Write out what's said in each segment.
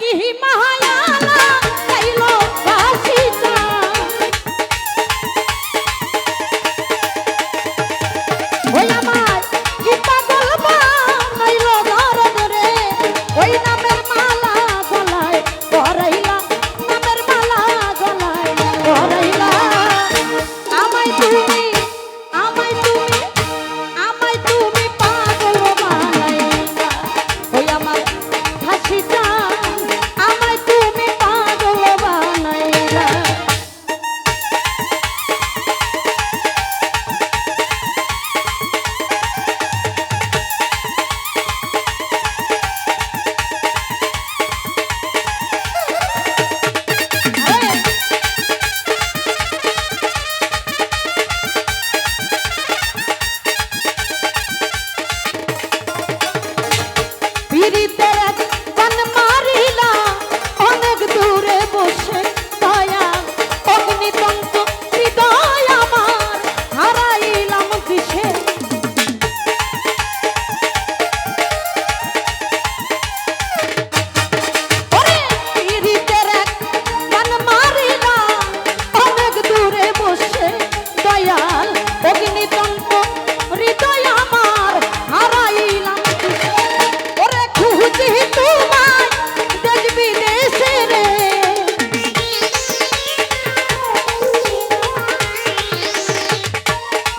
কি মায়ালা গাইলো বাসিটা ওই আমার কি পাগল বানাইলো দরদ রে ওই নামের মালা গলায় পরাইলা নামের মালা গলায় পরাইলা আমায় তুমি আমায় তুমি আমায় তুমি পাগল বানাইলা ওই আমার হাসিটা আমায় তুমি পাগল বানাইলা পীড়িতের গান মারিলা অনেক দূরে বসে দয়া অগ্নিতন্ত হৃদয় আমার হারাইলাম কিসে ওরে পীড়িতের গান মারিলা অনেক দূরে বসে দয়াল অগ্নিতন্ত হৃদয় আমার হারাইলাম কিসে ওরে খুঁজি তোমায় দেশ বিদেশে রে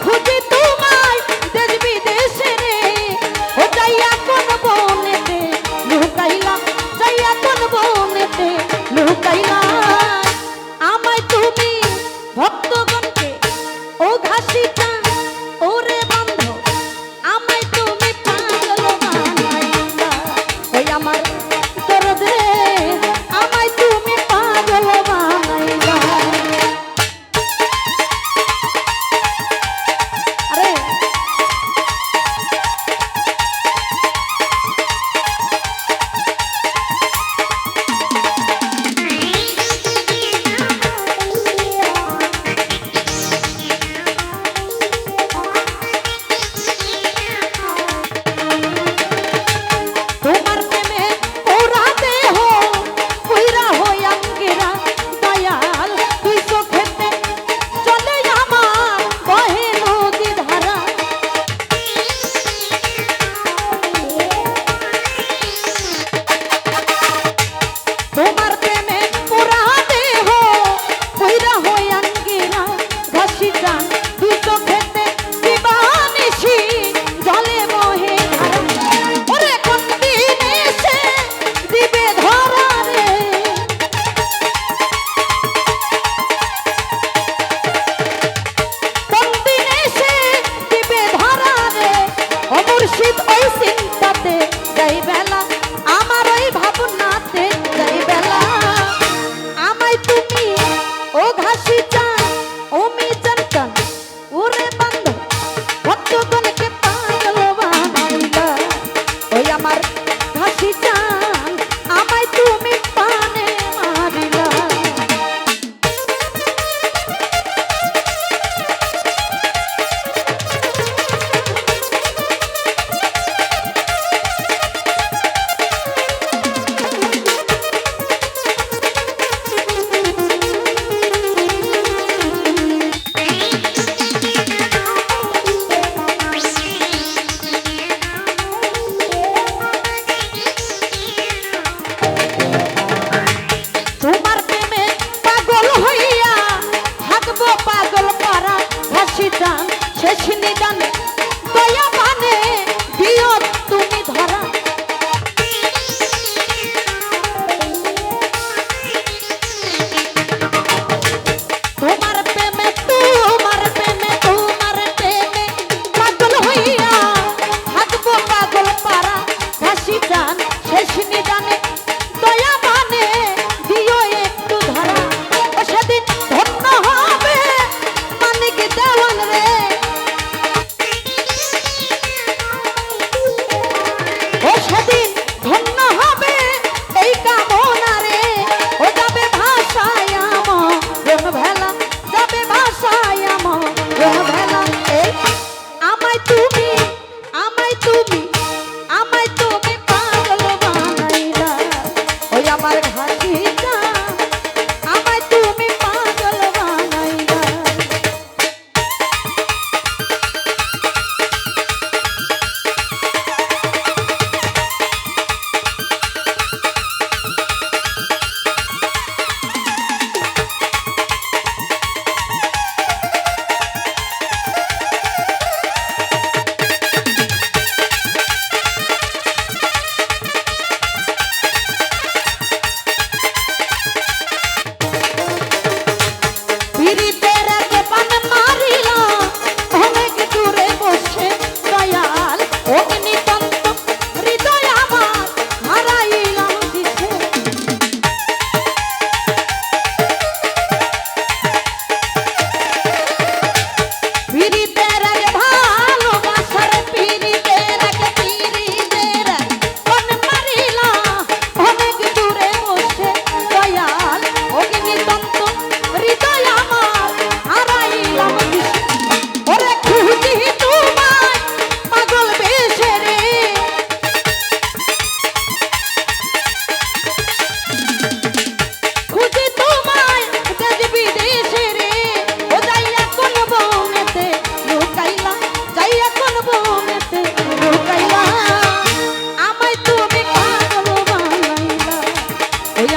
খুঁজি তোমায় দেশ বিদেশে রে ও যাইয়া কোন বনেতে লুকাইলা যাইয়া কোন বনেতে লুকাইলা আমায় তুমি ভক্তগণকে ও ঘাসিটা ওরে বন্ধ আমায় তুমি পাগল বানাইলা ওই আমার দরদ রে আমায় তুমি পাগল বানাইলা আরে তোমার প্রেমে ওরা দেহ আমার ঘাসিটা আমায় তুমি পাগল বানাইলা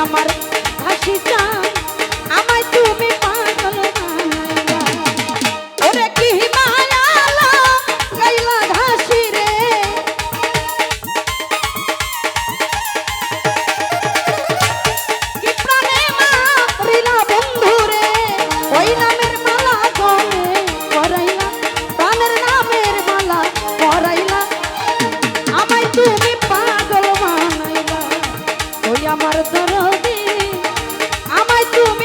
আমার ঘাসি চান আমায় তুমি পাগল বানাইলা ওরে কি মায়ালা গাইলা ঘাসি রে কি প্রাণে মারিলা বন্ধু রে ওই নামের মালা গলে পরাইলা প্রাণের নামের মালা পরাইলা আমায় তুমি পাগল বানাইলা ওই আমার দরদি আমায় তুমি